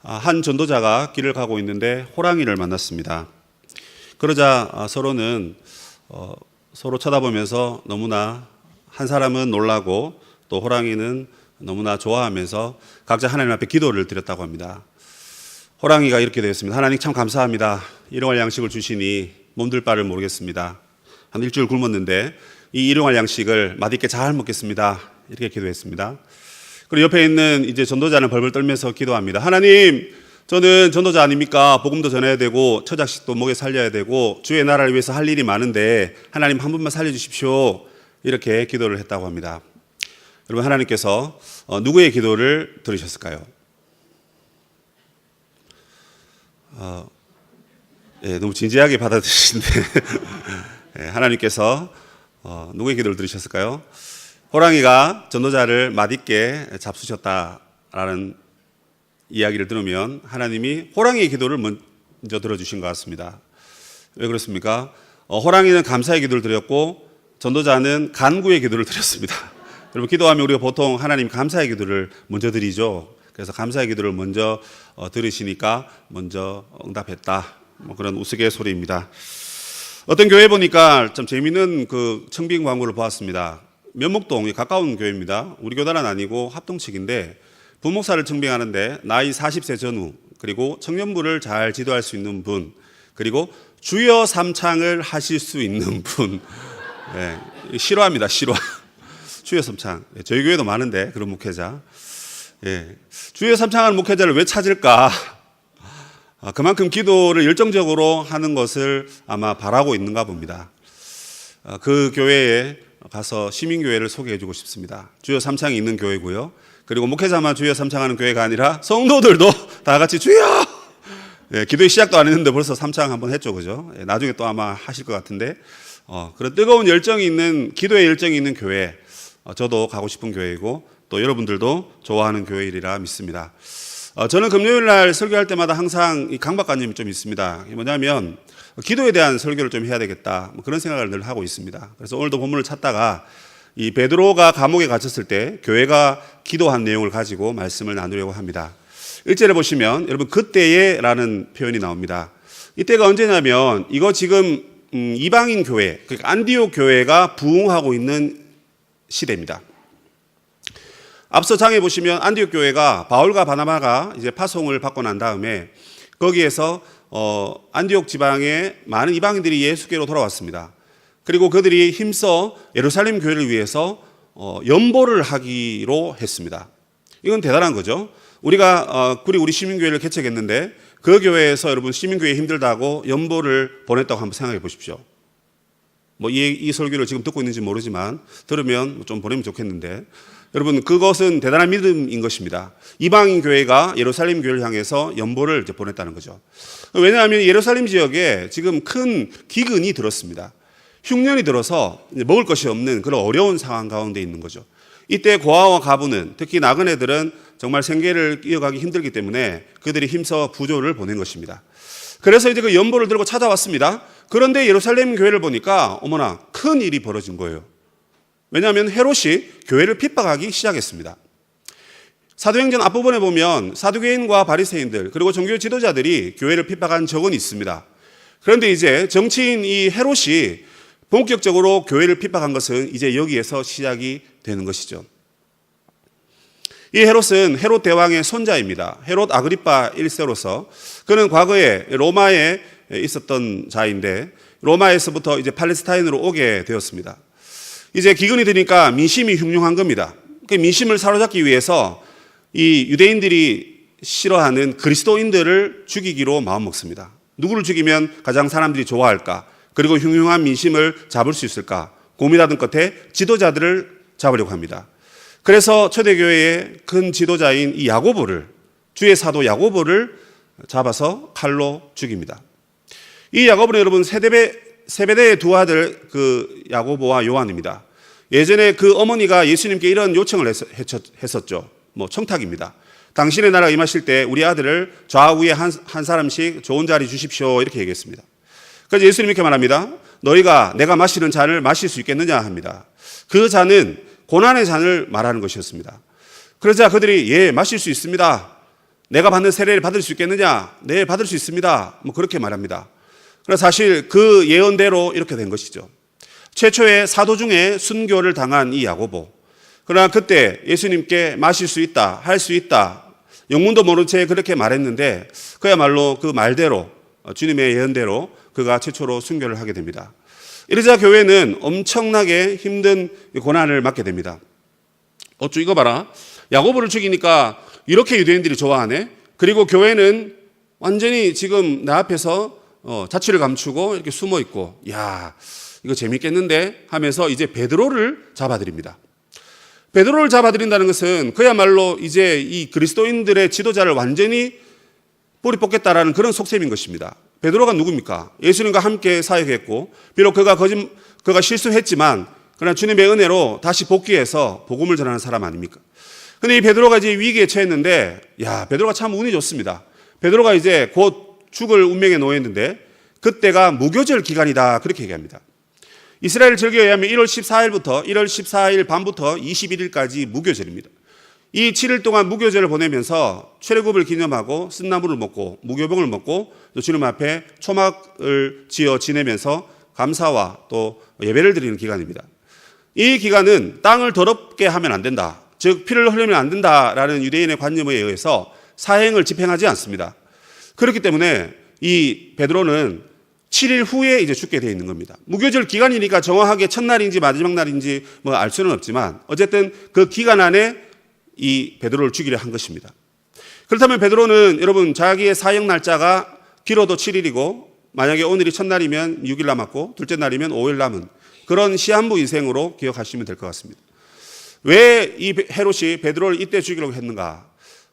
한 전도자가 길을 가고 있는데 호랑이를 만났습니다. 그러자 서로는 서로 쳐다보면서 너무나 한 사람은 놀라고 또 호랑이는 너무나 좋아하면서 각자 하나님 앞에 기도를 드렸다고 합니다. 호랑이가 이렇게 되었습니다. 하나님 참 감사합니다. 일용할 양식을 주시니 몸둘 바를 모르겠습니다. 한 일주일 굶었는데 이 일용할 양식을 맛있게 잘 먹겠습니다. 이렇게 기도했습니다. 그리고 옆에 있는 이제 전도자는 벌벌 떨면서 기도합니다. 하나님, 저는 전도자 아닙니까? 복음도 전해야 되고 처자식도 먹여 살려야 되고 주의 나라를 위해서 할 일이 많은데 하나님 한 분만 살려주십시오. 이렇게 기도를 했다고 합니다. 여러분, 하나님께서 누구의 기도를 들으셨을까요? 너무 진지하게 받아들이시는데 하나님께서 누구의 기도를 들으셨을까요? 호랑이가 전도자를 맛있게 잡수셨다라는 이야기를 들으면 하나님이 호랑이의 기도를 먼저 들어주신 것 같습니다. 왜 그렇습니까? 호랑이는 감사의 기도를 드렸고 전도자는 간구의 기도를 드렸습니다. 여러분, 기도하면 우리가 보통 하나님 감사의 기도를 먼저 드리죠. 그래서 감사의 기도를 먼저 들으시니까 먼저 응답했다. 그런 우스갯소리입니다. 어떤 교회 보니까 좀 재미있는 그 청빙 광고를 보았습니다. 면목동이 가까운 교회입니다. 우리 교단은 아니고 합동측인데 부목사를 청빙하는데 나이 40세 전후, 그리고 청년부를 잘 지도할 수 있는 분, 그리고 주여 삼창을 하실 수 있는 분. 싫어합니다. 싫어. 주여 삼창. 저희 교회도 많은데 그런 목회자. 주여 삼창하는 목회자를 왜 찾을까? 그만큼 기도를 열정적으로 하는 것을 아마 바라고 있는가 봅니다. 그 교회에 가서 시민교회를 소개해주고 싶습니다. 주여 삼창이 있는 교회고요. 그리고 목회자만 주여 삼창하는 교회가 아니라 성도들도 다 같이 주여! 기도의 시작도 안 했는데 벌써 삼창 한번 했죠, 그죠? 나중에 또 아마 하실 것 같은데, 그런 뜨거운 열정이 있는, 기도의 열정이 있는 교회, 저도 가고 싶은 교회이고, 또 여러분들도 좋아하는 교회이리라 믿습니다. 저는 금요일 날 설교할 때마다 항상 이 강박관념이 좀 있습니다. 뭐냐면, 기도에 대한 설교를 좀 해야 되겠다, 그런 생각을 늘 하고 있습니다. 그래서 오늘도 본문을 찾다가 이 베드로가 감옥에 갇혔을 때 교회가 기도한 내용을 가지고 말씀을 나누려고 합니다. 1절에 보시면 여러분, 그때에 라는 표현이 나옵니다. 이때가 언제냐면 이거 지금 이방인 교회, 그러니까 안디옥 교회가 부흥하고 있는 시대입니다. 앞서 장에 보시면 안디옥 교회가 바울과 바나바가 이제 파송을 받고 난 다음에 거기에서 안디옥 지방에 많은 이방인들이 예수께로 돌아왔습니다. 그리고 그들이 힘써 예루살렘 교회를 위해서 연보를 하기로 했습니다. 이건 대단한 거죠. 우리가 우리 시민교회를 개척했는데 그 교회에서 여러분 시민교회 힘들다고 연보를 보냈다고 한번 생각해 보십시오. 이 설교를 지금 듣고 있는지 모르지만 들으면 좀 보내면 좋겠는데, 여러분, 그것은 대단한 믿음인 것입니다. 이방인 교회가 예루살렘 교회를 향해서 연보를 이제 보냈다는 거죠. 왜냐하면 예루살렘 지역에 지금 큰 기근이 들었습니다. 흉년이 들어서 먹을 것이 없는 그런 어려운 상황 가운데 있는 거죠. 이때 고아와 가부는, 특히 나그네들은 정말 생계를 이어가기 힘들기 때문에 그들이 힘써 부조를 보낸 것입니다. 그래서 이제 그 연보를 들고 찾아왔습니다. 그런데 예루살렘 교회를 보니까 어머나 큰 일이 벌어진 거예요. 왜냐하면 헤롯이 교회를 핍박하기 시작했습니다. 사도행전 앞부분에 보면 사두개인과 바리새인들 그리고 종교 지도자들이 교회를 핍박한 적은 있습니다. 그런데 이제 정치인 이 헤롯이 본격적으로 교회를 핍박한 것은 이제 여기에서 시작이 되는 것이죠. 이 헤롯은 헤롯 대왕의 손자입니다. 헤롯 아그리파 1세로서 그는 과거에 로마에 있었던 자인데 로마에서부터 이제 팔레스타인으로 오게 되었습니다. 이제 기근이 드니까 민심이 흉흉한 겁니다. 그 민심을 사로잡기 위해서 이 유대인들이 싫어하는 그리스도인들을 죽이기로 마음먹습니다. 누구를 죽이면 가장 사람들이 좋아할까? 그리고 흉흉한 민심을 잡을 수 있을까? 고민하던 끝에 지도자들을 잡으려고 합니다. 그래서 초대교회의 큰 지도자인 이 야고보를, 주의 사도 야고보를 잡아서 칼로 죽입니다. 이 야고보는 여러분 세베대의 두 아들 그 야고보와 요한입니다. 예전에 그 어머니가 예수님께 이런 요청을 했었죠. 청탁입니다. 당신의 나라가 임하실 때 우리 아들을 좌우에 한 사람씩 좋은 자리 주십시오. 이렇게 얘기했습니다. 그래서 예수님이 이렇게 말합니다. 너희가 내가 마시는 잔을 마실 수 있겠느냐 합니다. 그 잔은 고난의 잔을 말하는 것이었습니다. 그러자 그들이 예, 마실 수 있습니다. 내가 받는 세례를 받을 수 있겠느냐? 네, 받을 수 있습니다. 뭐 그렇게 말합니다. 그러나 사실 그 예언대로 이렇게 된 것이죠. 최초의 사도 중에 순교를 당한 이 야고보. 그러나 그때 예수님께 마실 수 있다, 할 수 있다, 영문도 모른 채 그렇게 말했는데 그야말로 그 말대로 주님의 예언대로 그가 최초로 순교를 하게 됩니다. 이러자 교회는 엄청나게 힘든 고난을 맞게 됩니다. 어쭈 이거 봐라. 야고보를 죽이니까 이렇게 유대인들이 좋아하네. 그리고 교회는 완전히 지금 내 앞에서 자취를 감추고 이렇게 숨어 있고, 야, 이거 재밌겠는데 하면서 이제 베드로를 잡아들입니다. 베드로를 잡아들인다는 것은 그야말로 이제 이 그리스도인들의 지도자를 완전히 뿌리 뽑겠다라는 그런 속셈인 것입니다. 베드로가 누굽니까? 예수님과 함께 사역했고, 비록 그가 실수했지만, 그러나 주님의 은혜로 다시 복귀해서 복음을 전하는 사람 아닙니까? 근데 이 베드로가 이제 위기에 처했는데, 야, 베드로가 참 운이 좋습니다. 베드로가 이제 곧 죽을 운명에 놓였는데, 그때가 무교절 기간이다. 그렇게 얘기합니다. 이스라엘 절기에 의하면 1월 14일부터 1월 14일 밤부터 21일까지 무교절입니다. 이 7일 동안 무교절을 보내면서 출애굽을 기념하고 쓴나물을 먹고 무교병을 먹고 또 주님 앞에 초막을 지어 지내면서 감사와 또 예배를 드리는 기간입니다. 이 기간은 땅을 더럽게 하면 안 된다, 즉 피를 흘리면 안 된다라는 유대인의 관념에 의해서 사행을 집행하지 않습니다. 그렇기 때문에 이 베드로는 7일 후에 이제 죽게 되어 있는 겁니다. 무교절 기간이니까 정확하게 첫날인지 마지막 날인지 뭐 알 수는 없지만 어쨌든 그 기간 안에 이 베드로를 죽이려 한 것입니다. 그렇다면 베드로는 여러분 자기의 사형 날짜가 길어도 7일이고 만약에 오늘이 첫날이면 6일 남았고 둘째 날이면 5일 남은 그런 시한부 인생으로 기억하시면 될 것 같습니다. 왜 이 헤롯이 베드로를 이때 죽이려고 했는가?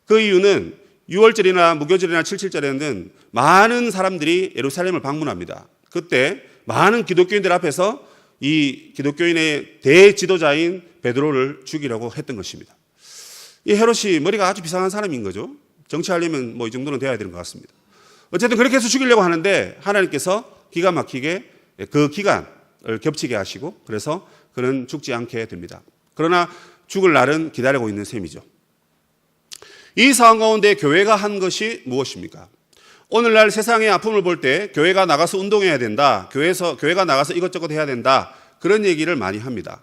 그 이유는 6월절이나 무교절이나 77절에는 많은 사람들이 예루살렘을 방문합니다. 그때 많은 기독교인들 앞에서 이 기독교인의 대지도자인 베드로를 죽이려고 했던 것입니다. 이 헤롯이 머리가 아주 비상한 사람인 거죠. 정치하려면 뭐 이 정도는 돼야 되는 것 같습니다. 어쨌든 그렇게 해서 죽이려고 하는데 하나님께서 기가 막히게 그 기간을 겹치게 하시고 그래서 그는 죽지 않게 됩니다. 그러나 죽을 날은 기다리고 있는 셈이죠. 이 상황 가운데 교회가 한 것이 무엇입니까? 오늘날 세상의 아픔을 볼 때 교회가 나가서 운동해야 된다, 교회가 나가서 이것저것 해야 된다, 그런 얘기를 많이 합니다.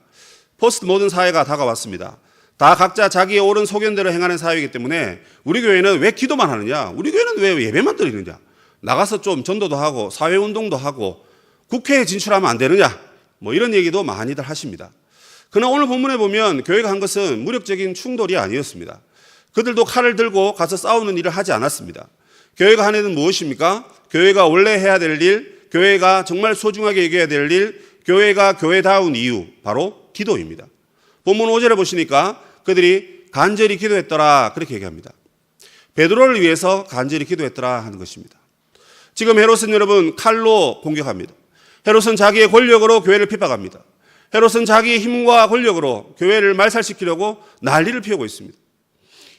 포스트 모던 사회가 다가왔습니다. 다 각자 자기의 옳은 소견대로 행하는 사회이기 때문에 우리 교회는 왜 기도만 하느냐, 우리 교회는 왜 예배만 드리느냐, 나가서 좀 전도도 하고 사회운동도 하고 국회에 진출하면 안 되느냐, 뭐 이런 얘기도 많이들 하십니다. 그러나 오늘 본문에 보면 교회가 한 것은 무력적인 충돌이 아니었습니다. 그들도 칼을 들고 가서 싸우는 일을 하지 않았습니다. 교회가 한 일은 무엇입니까? 교회가 원래 해야 될 일, 교회가 정말 소중하게 여겨야 될 일, 교회가 교회다운 이유, 바로 기도입니다. 본문 5절에 보시니까 그들이 간절히 기도했더라 그렇게 얘기합니다. 베드로를 위해서 간절히 기도했더라 하는 것입니다. 지금 헤롯은 여러분 칼로 공격합니다. 헤롯은 자기의 권력으로 교회를 핍박합니다. 헤롯은 자기의 힘과 권력으로 교회를 말살시키려고 난리를 피우고 있습니다.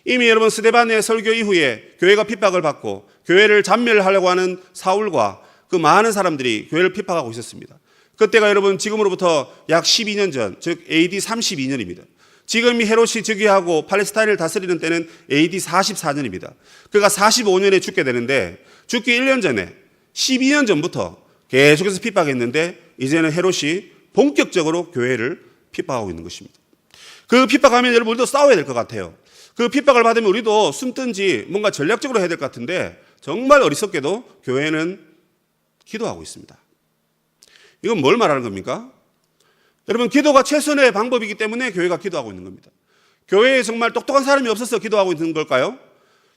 이미 여러분 스데반의 설교 이후에 교회가 핍박을 받고 교회를 잔멸하려고 하는 사울과 그 많은 사람들이 교회를 핍박하고 있었습니다. 그때가 여러분 지금으로부터 약 12년 전, 즉 AD 32년입니다. 지금 이 헤롯이 즉위하고 팔레스타인을 다스리는 때는 AD 44년입니다. 그가 45년에 죽게 되는데 죽기 1년 전에 12년 전부터 계속해서 핍박했는데 이제는 헤롯이 본격적으로 교회를 핍박하고 있는 것입니다. 그 핍박하면 여러분 우리도 싸워야 될 것 같아요. 그 핍박을 받으면 우리도 숨든지 뭔가 전략적으로 해야 될 것 같은데 정말 어리석게도 교회는 기도하고 있습니다. 이건 뭘 말하는 겁니까? 여러분 기도가 최선의 방법이기 때문에 교회가 기도하고 있는 겁니다. 교회에 정말 똑똑한 사람이 없어서 기도하고 있는 걸까요?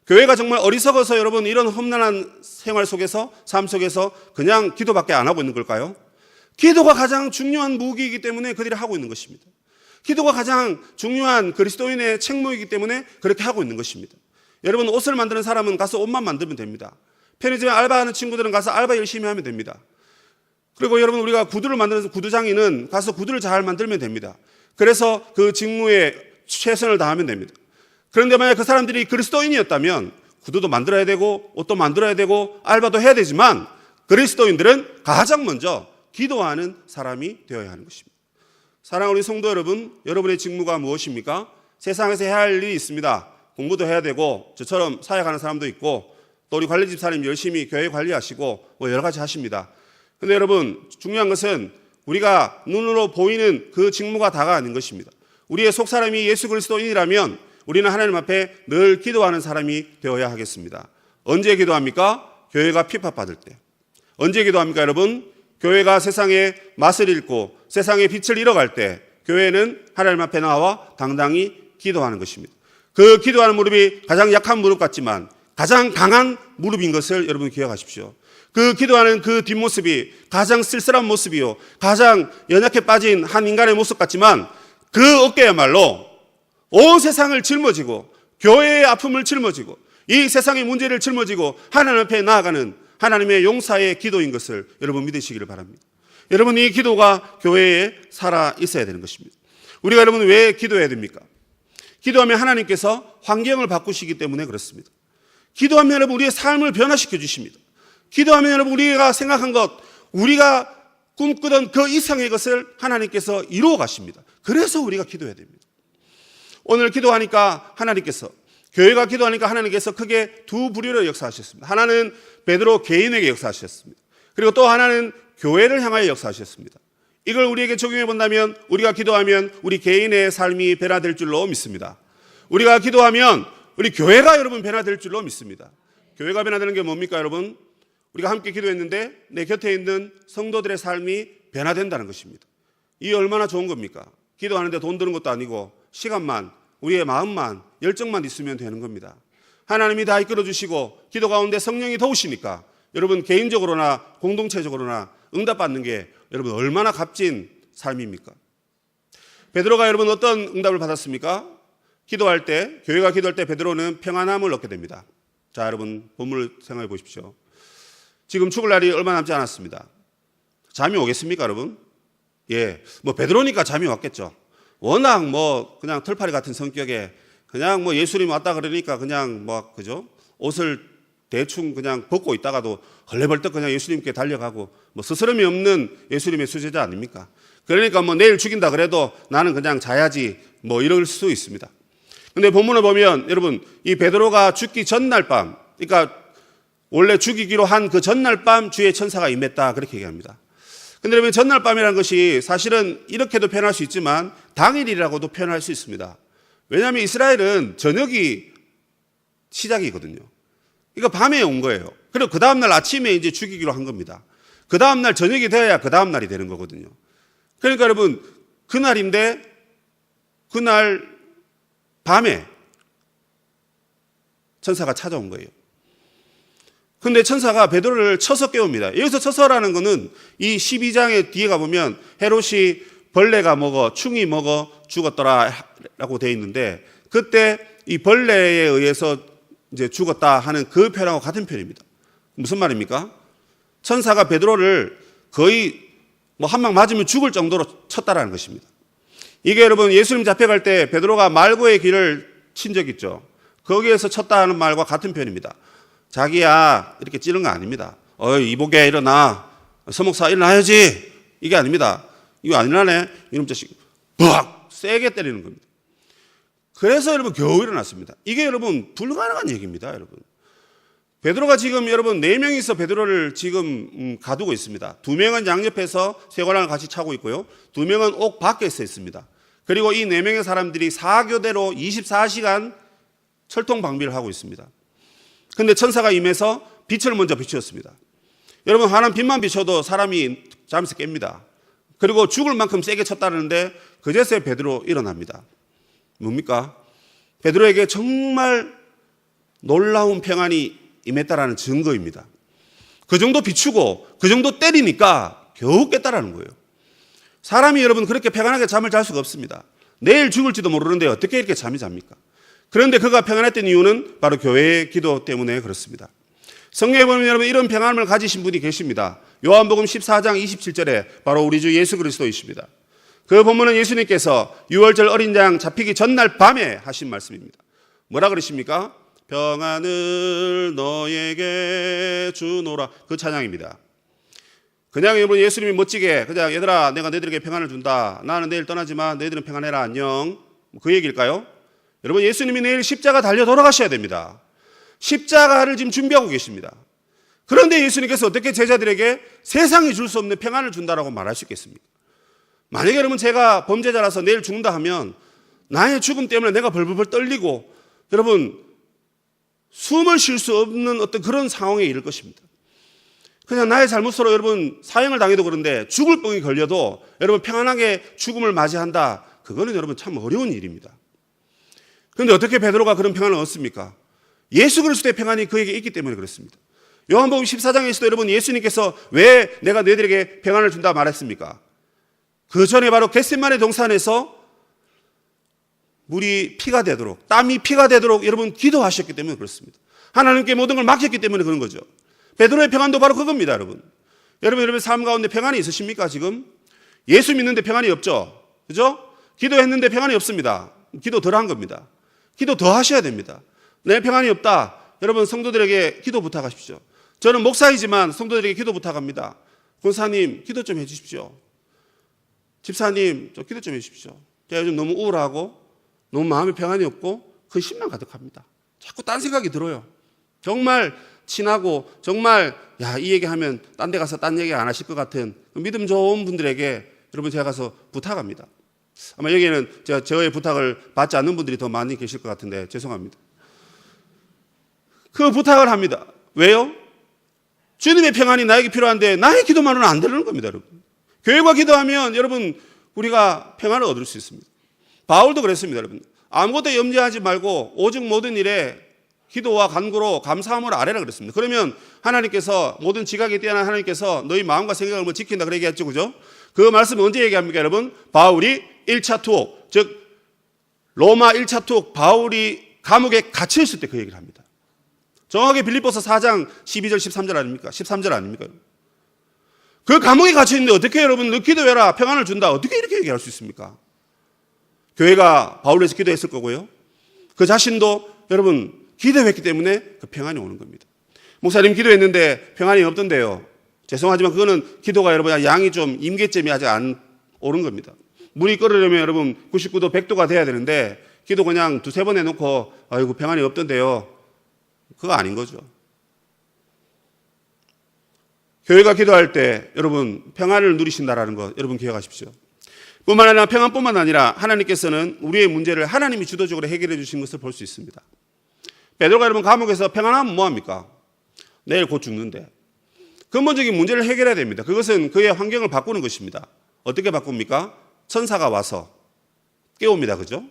교회가 정말 어리석어서 여러분 이런 험난한 생활 속에서 삶 속에서 그냥 기도밖에 안 하고 있는 걸까요? 기도가 가장 중요한 무기이기 때문에 그들이 하고 있는 것입니다. 기도가 가장 중요한 그리스도인의 책무이기 때문에 그렇게 하고 있는 것입니다. 여러분 옷을 만드는 사람은 가서 옷만 만들면 됩니다. 편의점에 알바하는 친구들은 가서 알바 열심히 하면 됩니다. 그리고 여러분 우리가 구두를 만드는 구두장인은 가서 구두를 잘 만들면 됩니다. 그래서 그 직무에 최선을 다하면 됩니다. 그런데 만약 그 사람들이 그리스도인이었다면 구두도 만들어야 되고 옷도 만들어야 되고 알바도 해야 되지만 그리스도인들은 가장 먼저 기도하는 사람이 되어야 하는 것입니다. 사랑하는 우리 성도 여러분, 여러분의 직무가 무엇입니까? 세상에서 해야 할 일이 있습니다. 공부도 해야 되고 저처럼 사역하는 사람도 있고 또 우리 관리 집사님 열심히 교회 관리하시고 뭐 여러 가지 하십니다. 근데 여러분 중요한 것은 우리가 눈으로 보이는 그 직무가 다가 아닌 것입니다. 우리의 속사람이 예수 그리스도인이라면 우리는 하나님 앞에 늘 기도하는 사람이 되어야 하겠습니다. 언제 기도합니까? 교회가 핍박받을 때. 언제 기도합니까 여러분? 교회가 세상의 맛을 잃고 세상의 빛을 잃어갈 때 교회는 하나님 앞에 나와 당당히 기도하는 것입니다. 그 기도하는 무릎이 가장 약한 무릎 같지만 가장 강한 무릎인 것을 여러분 기억하십시오. 그 기도하는 그 뒷모습이 가장 쓸쓸한 모습이요 가장 연약해 빠진 한 인간의 모습 같지만 그 어깨야말로 온 세상을 짊어지고 교회의 아픔을 짊어지고 이 세상의 문제를 짊어지고 하나님 앞에 나아가는 하나님의 용사의 기도인 것을 여러분 믿으시기를 바랍니다. 여러분 이 기도가 교회에 살아 있어야 되는 것입니다. 우리가 여러분 왜 기도해야 됩니까? 기도하면 하나님께서 환경을 바꾸시기 때문에 그렇습니다. 기도하면 여러분 우리의 삶을 변화시켜 주십니다. 기도하면 여러분 우리가 생각한 것, 우리가 꿈꾸던 그 이상의 것을 하나님께서 이루어 가십니다. 그래서 우리가 기도해야 됩니다. 오늘 기도하니까 하나님께서, 교회가 기도하니까 하나님께서 크게 두 부류로 역사하셨습니다. 하나는 베드로 개인에게 역사하셨습니다. 그리고 또 하나는 교회를 향하여 역사하셨습니다. 이걸 우리에게 적용해 본다면 우리가 기도하면 우리 개인의 삶이 변화될 줄로 믿습니다. 우리가 기도하면 우리 교회가 여러분 변화될 줄로 믿습니다. 교회가 변화되는 게 뭡니까 여러분? 우리가 함께 기도했는데 내 곁에 있는 성도들의 삶이 변화된다는 것입니다. 이게 얼마나 좋은 겁니까? 기도하는데 돈 드는 것도 아니고 시간만, 우리의 마음만, 열정만 있으면 되는 겁니다. 하나님이 다 이끌어 주시고 기도 가운데 성령이 도우시니까 여러분 개인적으로나 공동체적으로나 응답받는 게 여러분 얼마나 값진 삶입니까? 베드로가 여러분 어떤 응답을 받았습니까? 기도할 때, 교회가 기도할 때 베드로는 평안함을 얻게 됩니다. 자, 여러분 본문을 생각해 보십시오. 지금 죽을 날이 얼마 남지 않았습니다. 잠이 오겠습니까, 여러분? 예, 뭐 베드로니까 잠이 왔겠죠. 워낙 뭐 그냥 털파리 같은 성격에 그냥 뭐 예수님 왔다 그러니까 그냥 뭐 그죠? 옷을 대충 그냥 벗고 있다가도 헐레벌떡 그냥 예수님께 달려가고 뭐 스스럼이 없는 예수님의 수제자 아닙니까? 그러니까 뭐 내일 죽인다 그래도 나는 그냥 자야지 뭐 이럴 수 있습니다. 근데 본문을 보면 여러분 이 베드로가 죽기 전날 밤, 그러니까 원래 죽이기로 한 그 전날 밤 주의 천사가 임했다 그렇게 얘기합니다. 근데 여러분 전날 밤이라는 것이 사실은 이렇게도 표현할 수 있지만 당일이라고도 표현할 수 있습니다. 왜냐하면 이스라엘은 저녁이 시작이거든요. 그러니까 밤에 온 거예요. 그리고 그 다음날 아침에 이제 죽이기로 한 겁니다. 그 다음날 저녁이 되어야 그 다음날이 되는 거거든요. 그러니까 여러분 그날인데 그날 밤에 천사가 찾아온 거예요. 근데 천사가 베드로를 쳐서 깨웁니다. 여기서 쳐서라는 거는 이 12장의 뒤에 가보면 헤롯이 벌레가 먹어 충이 먹어 죽었더라 라고 되어 있는데 그때 이 벌레에 의해서 이제 죽었다 하는 그 표현하고 같은 표현입니다. 무슨 말입니까? 천사가 베드로를 거의 뭐 한 방 맞으면 죽을 정도로 쳤다라는 것입니다. 이게 여러분 예수님 잡혀갈 때 베드로가 말고의 길을 친 적 있죠. 거기에서 쳤다 하는 말과 같은 표현입니다. 자기야 이렇게 찌른 거 아닙니다. 이복에 일어나, 서목사 일어나야지, 이게 아닙니다. 이거 안 일어나네 이놈 자식 빡 세게 때리는 겁니다. 그래서 여러분 겨우 일어났습니다. 이게 여러분 불가능한 얘기입니다. 여러분 베드로가 지금 여러분 4명이서 베드로를 지금 가두고 있습니다. 2명은 양옆에서 쇠고랑을 같이 차고 있고요, 2명은 옥 밖에서 있습니다. 그리고 이 4명의 사람들이 4교대로 24시간 철통 방비를 하고 있습니다. 근데 천사가 임해서 빛을 먼저 비추었습니다. 여러분 환한 빛만 비춰도 사람이 잠에서 깹니다. 그리고 죽을 만큼 세게 쳤다는데 그제서야 베드로 일어납니다. 뭡니까? 베드로에게 정말 놀라운 평안이 임했다라는 증거입니다. 그 정도 비추고 그 정도 때리니까 겨우 깼다라는 거예요. 사람이 여러분 그렇게 평안하게 잠을 잘 수가 없습니다. 내일 죽을지도 모르는데 어떻게 이렇게 잠이 잡니까? 그런데 그가 평안했던 이유는 바로 교회의 기도 때문에 그렇습니다. 성경에 보면 여러분 이런 평안을 가지신 분이 계십니다. 요한복음 14장 27절에 바로 우리 주 예수 그리스도이십니다. 그 본문은 예수님께서 유월절 어린 양 잡히기 전날 밤에 하신 말씀입니다. 뭐라 그러십니까? 평안을 너에게 주노라, 그 찬양입니다. 그냥 여러분 예수님이 멋지게 그냥 얘들아 내가 너희들에게 평안을 준다, 나는 내일 떠나지만 너희들은 평안해라 안녕, 그 얘기일까요? 여러분, 예수님이 내일 십자가 달려 돌아가셔야 됩니다. 십자가를 지금 준비하고 계십니다. 그런데 예수님께서 어떻게 제자들에게 세상이 줄 수 없는 평안을 준다라고 말할 수 있겠습니까? 만약에 여러분 제가 범죄자라서 내일 죽는다 하면 나의 죽음 때문에 내가 벌벌 떨리고 여러분 숨을 쉴 수 없는 어떤 그런 상황에 이를 것입니다. 그냥 나의 잘못으로 여러분 사형을 당해도 그런데 죽을 병이 걸려도 여러분 평안하게 죽음을 맞이한다. 그거는 여러분 참 어려운 일입니다. 그런데 어떻게 베드로가 그런 평안을 얻습니까? 예수 그리스도의 평안이 그에게 있기 때문에 그렇습니다. 요한복음 14장에서도 여러분 예수님께서 왜 내가 너희들에게 평안을 준다 말했습니까? 그 전에 바로 겟세마네 동산에서 물이 피가 되도록, 땀이 피가 되도록 여러분 기도하셨기 때문에 그렇습니다. 하나님께 모든 걸 맡겼기 때문에 그런 거죠. 베드로의 평안도 바로 그겁니다, 여러분. 여러분 삶 가운데 평안이 있으십니까, 지금? 예수 믿는데 평안이 없죠? 그죠? 기도했는데 평안이 없습니다. 기도 덜 한 겁니다. 기도 더 하셔야 됩니다. 내 평안이 없다. 여러분 성도들에게 기도 부탁하십시오. 저는 목사이지만 성도들에게 기도 부탁합니다. 권사님 기도 좀 해주십시오. 집사님 좀 기도 좀 해주십시오. 제가 요즘 너무 우울하고 너무 마음에 평안이 없고 근심만 가득합니다. 자꾸 딴 생각이 들어요. 정말 친하고 정말 이 얘기하면 딴 데 가서 딴 얘기 안 하실 것 같은 믿음 좋은 분들에게 여러분 제가 가서 부탁합니다. 아마 여기에는 저의 부탁을 받지 않는 분들이 더 많이 계실 것 같은데 죄송합니다. 그 부탁을 합니다. 왜요? 주님의 평안이 나에게 필요한데 나의 기도만으로는 안 되는 겁니다, 여러분. 교회가 기도하면 여러분 우리가 평안을 얻을 수 있습니다. 바울도 그랬습니다, 여러분. 아무것도 염려하지 말고 오직 모든 일에 기도와 간구로 감사함을 아뢰라 그랬습니다. 그러면 하나님께서 모든 지각에 뛰어난 하나님께서 너희 마음과 생각을 뭐 지킨다 그렇게 얘기했죠, 그죠? 그 말씀은 언제 얘기합니까, 여러분? 바울이 1차 투옥, 즉 로마 1차 투옥 바울이 감옥에 갇혀 있을 때 그 얘기를 합니다. 정확하게 빌립보서 4장 12절 13절 아닙니까? 13절 아닙니까? 그 감옥에 갇혀 있는데 어떻게 여러분 너 기도해라 평안을 준다 어떻게 이렇게 얘기할 수 있습니까? 교회가 바울을 위해서 기도했을 거고요. 그 자신도 여러분 기도했기 때문에 그 평안이 오는 겁니다. 목사님 기도했는데 평안이 없던데요. 죄송하지만 그거는 기도가 여러분 양이 좀 임계점이 아직 안 오른 겁니다. 물이 끓으려면 여러분 99도 100도가 돼야 되는데 기도 그냥 두세 번 해놓고 아이고 평안이 없던데요. 그거 아닌 거죠. 교회가 기도할 때 여러분 평안을 누리신다라는 것 여러분 기억하십시오. 뿐만 아니라 평안뿐만 아니라 하나님께서는 우리의 문제를 하나님이 주도적으로 해결해 주신 것을 볼 수 있습니다. 베드로가 여러분 감옥에서 평안하면 뭐합니까? 내일 곧 죽는데 근본적인 문제를 해결해야 됩니다. 그것은 그의 환경을 바꾸는 것입니다. 어떻게 바꿉니까? 천사가 와서 깨웁니다. 그죠?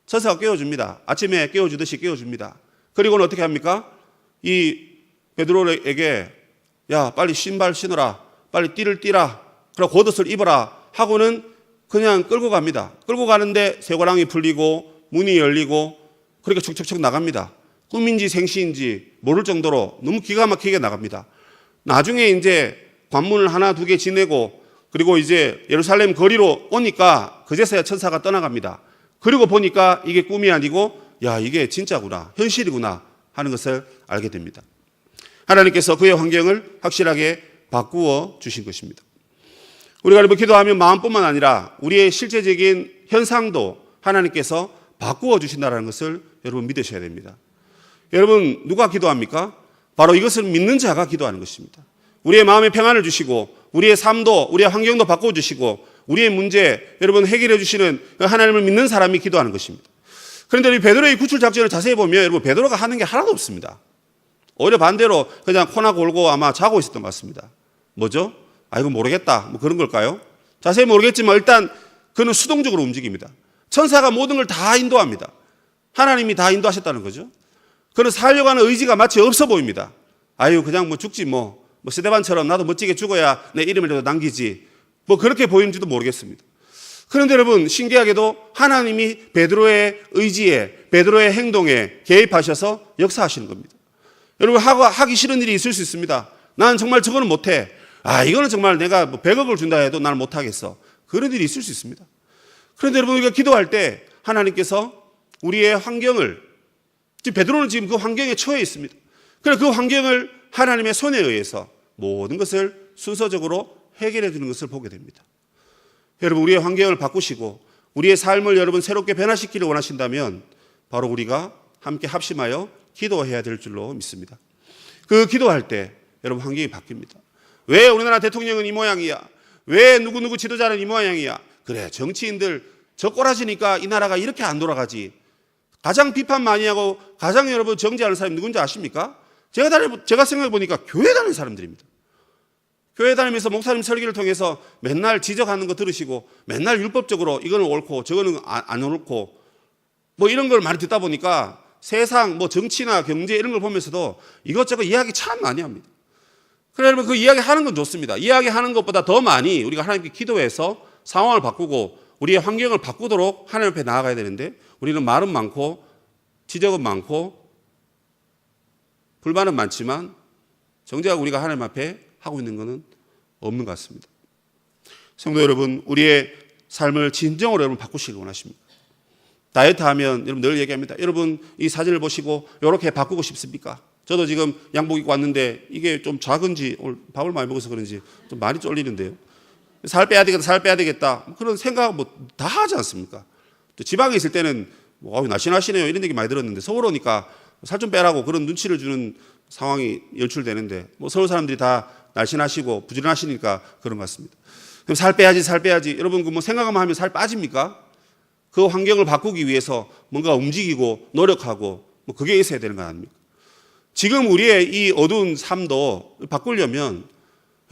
천사가 깨워줍니다. 아침에 깨워주듯이 깨워줍니다. 그리고는 어떻게 합니까? 이 베드로에게 야 빨리 신발 신어라. 빨리 띠를 띠라. 그리고 겉옷을 입어라. 하고는 그냥 끌고 갑니다. 끌고 가는데 쇠고랑이 풀리고 문이 열리고 그렇게 척척척 나갑니다. 꿈인지 생시인지 모를 정도로 너무 기가 막히게 나갑니다. 나중에 이제 관문을 하나 두 개 지내고 그리고 이제 예루살렘 거리로 오니까 그제서야 천사가 떠나갑니다. 그리고 보니까 이게 꿈이 아니고 야 이게 진짜구나 현실이구나 하는 것을 알게 됩니다. 하나님께서 그의 환경을 확실하게 바꾸어 주신 것입니다. 우리가 여러분 기도하면 마음뿐만 아니라 우리의 실제적인 현상도 하나님께서 바꾸어 주신다는 것을 여러분 믿으셔야 됩니다. 여러분 누가 기도합니까? 바로 이것을 믿는 자가 기도하는 것입니다. 우리의 마음에 평안을 주시고 우리의 삶도 우리의 환경도 바꾸어 주시고 우리의 문제 여러분 해결해 주시는 하나님을 믿는 사람이 기도하는 것입니다. 그런데 우리 베드로의 구출 작전을 자세히 보면 여러분 베드로가 하는 게 하나도 없습니다. 오히려 반대로 그냥 코나 골고 아마 자고 있었던 것 같습니다. 뭐죠? 이거 모르겠다. 뭐 그런 걸까요? 자세히 모르겠지만 일단 그는 수동적으로 움직입니다. 천사가 모든 걸 다 인도합니다. 하나님이 다 인도하셨다는 거죠. 그는 살려고 하는 의지가 마치 없어 보입니다. 그냥 뭐 죽지 뭐 스데반처럼 나도 멋지게 죽어야 내 이름이라도 남기지. 뭐 그렇게 보이는지도 모르겠습니다. 그런데 여러분 신기하게도 하나님이 베드로의 의지에 베드로의 행동에 개입하셔서 역사하시는 겁니다. 여러분 하기 싫은 일이 있을 수 있습니다. 나는 정말 저거는 못해. 이거는 정말 내가 100억을 준다 해도 나는 못하겠어. 그런 일이 있을 수 있습니다. 그런데 여러분 우리가 기도할 때 하나님께서 우리의 환경을 지금 베드로는 지금 그 환경에 처해 있습니다. 그래서 그 환경을 하나님의 손에 의해서 모든 것을 순서적으로 해결해 주는 것을 보게 됩니다. 여러분 우리의 환경을 바꾸시고 우리의 삶을 여러분 새롭게 변화시키기를 원하신다면 바로 우리가 함께 합심하여 기도해야 될 줄로 믿습니다. 그 기도할 때 여러분 환경이 바뀝니다. 왜 우리나라 대통령은 이 모양이야? 왜 누구누구 지도자는 이 모양이야? 그래, 정치인들 저 꼬라지니까 이 나라가 이렇게 안 돌아가지. 가장 비판 많이 하고 가장 여러분 정죄하는 사람이 누군지 아십니까? 제가 생각해 보니까 교회 다니는 사람들입니다. 교회 다니면서 목사님 설교를 통해서 맨날 지적하는 거 들으시고 맨날 율법적으로 이거는 옳고 저거는 안 옳고 뭐 이런 걸 많이 듣다 보니까 세상 뭐 정치나 경제 이런 걸 보면서도 이것저것 이야기 참 많이 합니다. 그래 여러분 그 이야기 하는 건 좋습니다. 이야기 하는 것보다 더 많이 우리가 하나님께 기도해서 상황을 바꾸고 우리의 환경을 바꾸도록 하나님 앞에 나아가야 되는데 우리는 말은 많고 지적은 많고 불만은 많지만 정작 우리가 하나님 앞에 하고 있는 것은 없는 것 같습니다. 성도 여러분, 우리의 삶을 진정으로 여러분 바꾸시길 원하십니까? 다이어트 하면 여러분 늘 얘기합니다. 여러분 이 사진을 보시고 이렇게 바꾸고 싶습니까? 저도 지금 양복 입고 왔는데 이게 좀 작은지 오늘 밥을 많이 먹어서 그런지 좀 많이 쫄리는데요. 살 빼야 되겠다, 살 빼야 되겠다. 그런 생각 뭐 다 하지 않습니까? 또 지방에 있을 때는 뭐 날씬하시네요 이런 얘기 많이 들었는데 서울 오니까 살 좀 빼라고 그런 눈치를 주는 상황이 연출되는데 뭐 서울 사람들이 다 날씬하시고 부지런하시니까 그런 것 같습니다. 그럼 살 빼야지, 살 빼야지. 여러분 그 뭐 생각만 하면 살 빠집니까? 그 환경을 바꾸기 위해서 뭔가 움직이고 노력하고 뭐 그게 있어야 되는 거 아닙니까? 지금 우리의 이 어두운 삶도 바꾸려면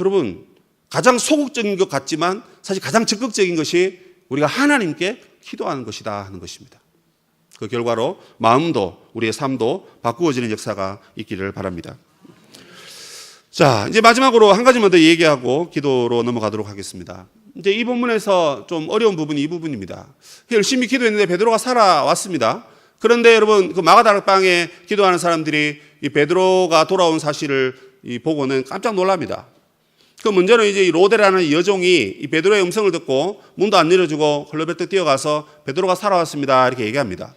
여러분 가장 소극적인 것 같지만 사실 가장 적극적인 것이 우리가 하나님께 기도하는 것이다 하는 것입니다. 그 결과로 마음도 우리의 삶도 바꾸어지는 역사가 있기를 바랍니다. 자, 이제 마지막으로 한 가지만 더 얘기하고 기도로 넘어가도록 하겠습니다. 이제 이 본문에서 좀 어려운 부분이 이 부분입니다. 열심히 기도했는데 베드로가 살아왔습니다. 그런데 여러분 그 마가다락방에 기도하는 사람들이 이 베드로가 돌아온 사실을 보고는 깜짝 놀랍니다. 그 먼저는 이제 이 로데라는 여종이 이 베드로의 음성을 듣고 문도 안 열어주고 헐레벌떡 뛰어가서 베드로가 살아왔습니다 이렇게 얘기합니다.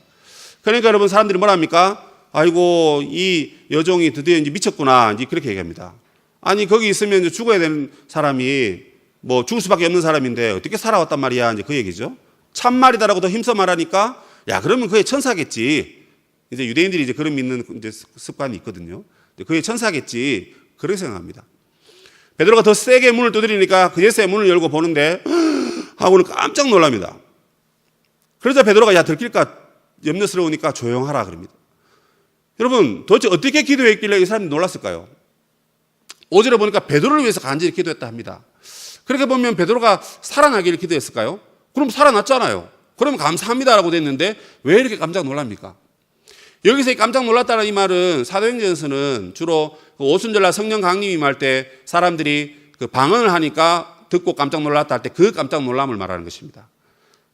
그러니까 여러분 사람들이 뭐랍니까? 아이고 이 여종이 드디어 이제 미쳤구나 이제 그렇게 얘기합니다. 아니 거기 있으면 이제 죽어야 되는 사람이 뭐 죽을 수밖에 없는 사람인데 어떻게 살아왔단 말이야 이제 그 얘기죠. 참말이다라고 더 힘써 말하니까 야 그러면 그의 천사겠지. 이제 유대인들이 이제 그런 믿는 이제 습관이 있거든요. 그의 천사겠지 그렇게 생각합니다. 베드로가 더 세게 문을 두드리니까 그제서야 문을 열고 보는데 하고는 깜짝 놀랍니다. 그러자 베드로가 야 들킬까 염려스러우니까 조용하라 그럽니다. 여러분 도대체 어떻게 기도했길래 이 사람이 놀랐을까요? 5절에 보니까 베드로를 위해서 간절히 기도했다 합니다. 그렇게 보면 베드로가 살아나기를 기도했을까요? 그럼 살아났잖아요. 그럼 감사합니다라고 됐는데 왜 이렇게 깜짝 놀랍니까? 여기서 이 깜짝 놀랐다는 이 말은 사도행전에서는 주로 오순절날 성령 강림 임할 때 사람들이 그 방언을 하니까 듣고 깜짝 놀랐다 할 때 그 깜짝 놀람을 말하는 것입니다.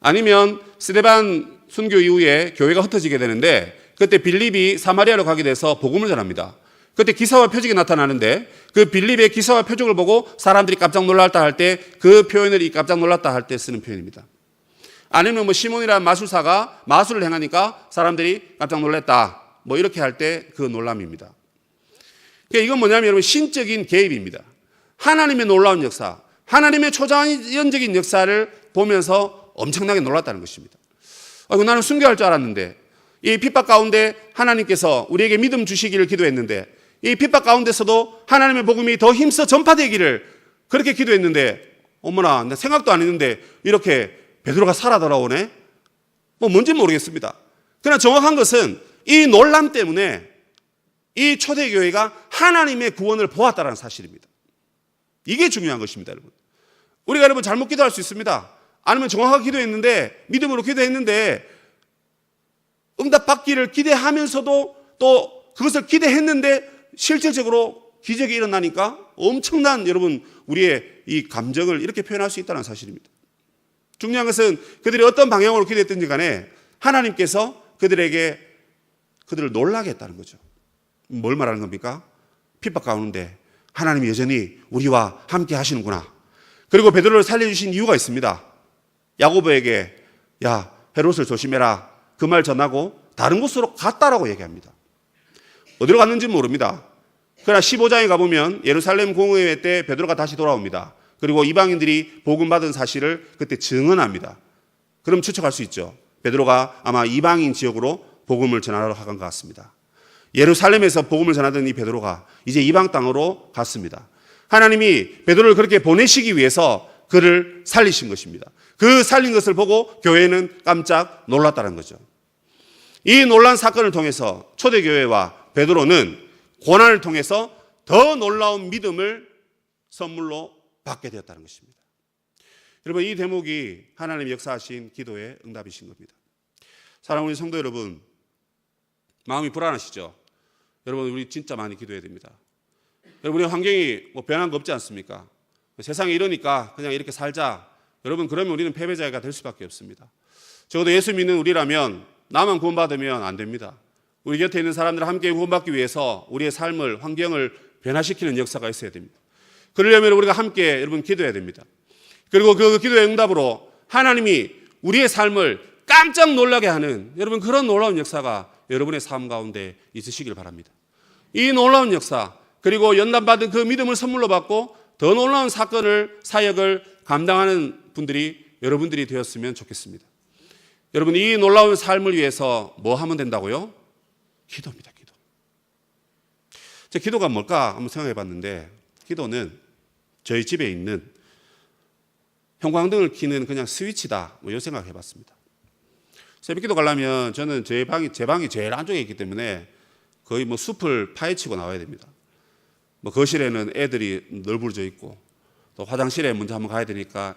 아니면 스데반 순교 이후에 교회가 흩어지게 되는데 그때 빌립이 사마리아로 가게 돼서 복음을 전합니다. 그때 기사와 표적이 나타나는데 그 빌립의 기사와 표적을 보고 사람들이 깜짝 놀랐다 할 때 그 표현을 이 깜짝 놀랐다 할 때 쓰는 표현입니다. 아니면 뭐 시몬이라는 마술사가 마술을 행하니까 사람들이 깜짝 놀랐다 뭐 이렇게 할 때 그 놀람입니다. 그러니까 이건 뭐냐면 여러분 신적인 개입입니다. 하나님의 놀라운 역사, 하나님의 초자연적인 역사를 보면서 엄청나게 놀랐다는 것입니다. 나는 순교할 줄 알았는데 이 핍박 가운데 하나님께서 우리에게 믿음 주시기를 기도했는데 이 핍박 가운데서도 하나님의 복음이 더 힘써 전파되기를 그렇게 기도했는데 어머나 나 생각도 안 했는데 이렇게 베드로가 살아 돌아오네? 뭐 뭔지 모르겠습니다. 그러나 정확한 것은 이 놀람 때문에 이 초대교회가 하나님의 구원을 보았다는 사실입니다. 이게 중요한 것입니다, 여러분. 우리가 여러분 잘못 기도할 수 있습니다. 아니면 정확하게 기도했는데 믿음으로 기도했는데 응답 받기를 기대하면서도 또 그것을 기대했는데 실질적으로 기적이 일어나니까 엄청난 여러분 우리의 이 감정을 이렇게 표현할 수 있다는 사실입니다. 중요한 것은 그들이 어떤 방향으로 기도했든지 간에 하나님께서 그들을 놀라게 했다는 거죠. 뭘 말하는 겁니까? 핍박 가운데 하나님이 여전히 우리와 함께 하시는구나. 그리고 베드로를 살려주신 이유가 있습니다. 야고보에게 야 헤롯을 조심해라 그 말 전하고 다른 곳으로 갔다라고 얘기합니다. 어디로 갔는지는 모릅니다. 그러나 15장에 가보면 예루살렘 공회회 때 베드로가 다시 돌아옵니다. 그리고 이방인들이 복음받은 사실을 그때 증언합니다. 그럼 추측할 수 있죠. 베드로가 아마 이방인 지역으로 복음을 전하러 간 것 같습니다. 예루살렘에서 복음을 전하던 이 베드로가 이제 이방 땅으로 갔습니다. 하나님이 베드로를 그렇게 보내시기 위해서 그를 살리신 것입니다. 그 살린 것을 보고 교회는 깜짝 놀랐다는 거죠. 이 놀란 사건을 통해서 초대교회와 베드로는 고난을 통해서 더 놀라운 믿음을 선물로 받게 되었다는 것입니다. 여러분, 이 대목이 하나님의 역사하신 기도의 응답이신 겁니다. 사랑하는 우리 성도 여러분, 마음이 불안하시죠? 여러분, 우리 진짜 많이 기도해야 됩니다. 여러분의 환경이 변한 거 없지 않습니까? 세상이 이러니까 그냥 이렇게 살자. 여러분, 그러면 우리는 패배자가 될 수밖에 없습니다. 적어도 예수 믿는 우리라면 나만 구원받으면 안 됩니다. 우리 곁에 있는 사람들 함께 구원받기 위해서 우리의 삶을, 환경을 변화시키는 역사가 있어야 됩니다. 그러려면 우리가 함께 여러분 기도해야 됩니다. 그리고 그 기도의 응답으로 하나님이 우리의 삶을 깜짝 놀라게 하는 여러분 그런 놀라운 역사가 여러분의 삶 가운데 있으시길 바랍니다. 이 놀라운 역사, 그리고 연단받은 그 믿음을 선물로 받고 더 놀라운 사역을 감당하는 분들이 여러분들이 되었으면 좋겠습니다. 여러분, 이 놀라운 삶을 위해서 뭐 하면 된다고요? 기도입니다. 기도. 기도가 뭘까 한번 생각해 봤는데, 기도는 저희 집에 있는 형광등을 켜는 그냥 스위치다, 이 생각해 봤습니다. 새벽기도 가려면 저는 제 방이 제일 안쪽에 있기 때문에 거의 숲을 파헤치고 나와야 됩니다. 거실에는 애들이 널브러져 있고, 또 화장실에 먼저 한번 가야 되니까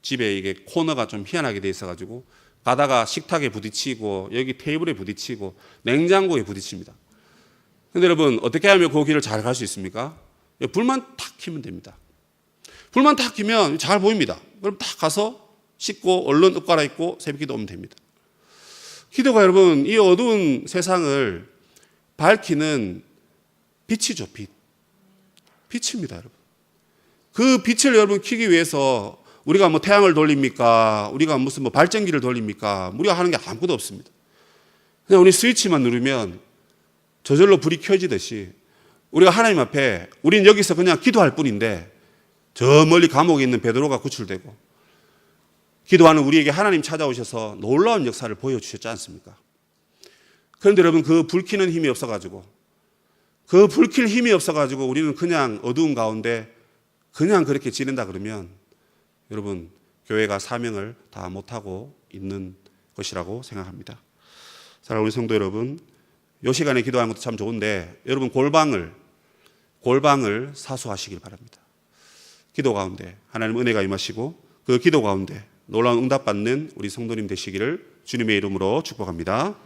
집에 코너가 좀 희한하게 돼 있어가지고 가다가 식탁에 부딪히고 여기 테이블에 부딪히고 냉장고에 부딪힙니다. 근데 여러분, 어떻게 하면 그 길을 잘 갈 수 있습니까? 불만 탁 켜면 됩니다. 불만 탁 켜면 잘 보입니다. 그럼 탁 가서 씻고 얼른 옷 갈아입고 새벽기도 오면 됩니다. 기도가 여러분 이 어두운 세상을 밝히는 빛이죠. 빛입니다. 여러분. 그 빛을 여러분 켜기 위해서 우리가 태양을 돌립니까? 우리가 무슨 발전기를 돌립니까? 우리가 하는 게 아무것도 없습니다. 그냥 우리 스위치만 누르면 저절로 불이 켜지듯이 우리가 하나님 앞에 우리는 여기서 그냥 기도할 뿐인데 저 멀리 감옥에 있는 베드로가 구출되고 기도하는 우리에게 하나님 찾아오셔서 놀라운 역사를 보여주셨지 않습니까? 그런데 여러분, 그 불 켜는 힘이 없어가지고 우리는 그냥 어두운 가운데 그냥 그렇게 지낸다 그러면 여러분, 교회가 사명을 다 못하고 있는 것이라고 생각합니다. 사랑하는 우리 성도 여러분, 이 시간에 기도하는 것도 참 좋은데 여러분 골방을 사수하시길 바랍니다. 기도 가운데 하나님 은혜가 임하시고 그 기도 가운데 놀라운 응답받는 우리 성도님 되시기를 주님의 이름으로 축복합니다.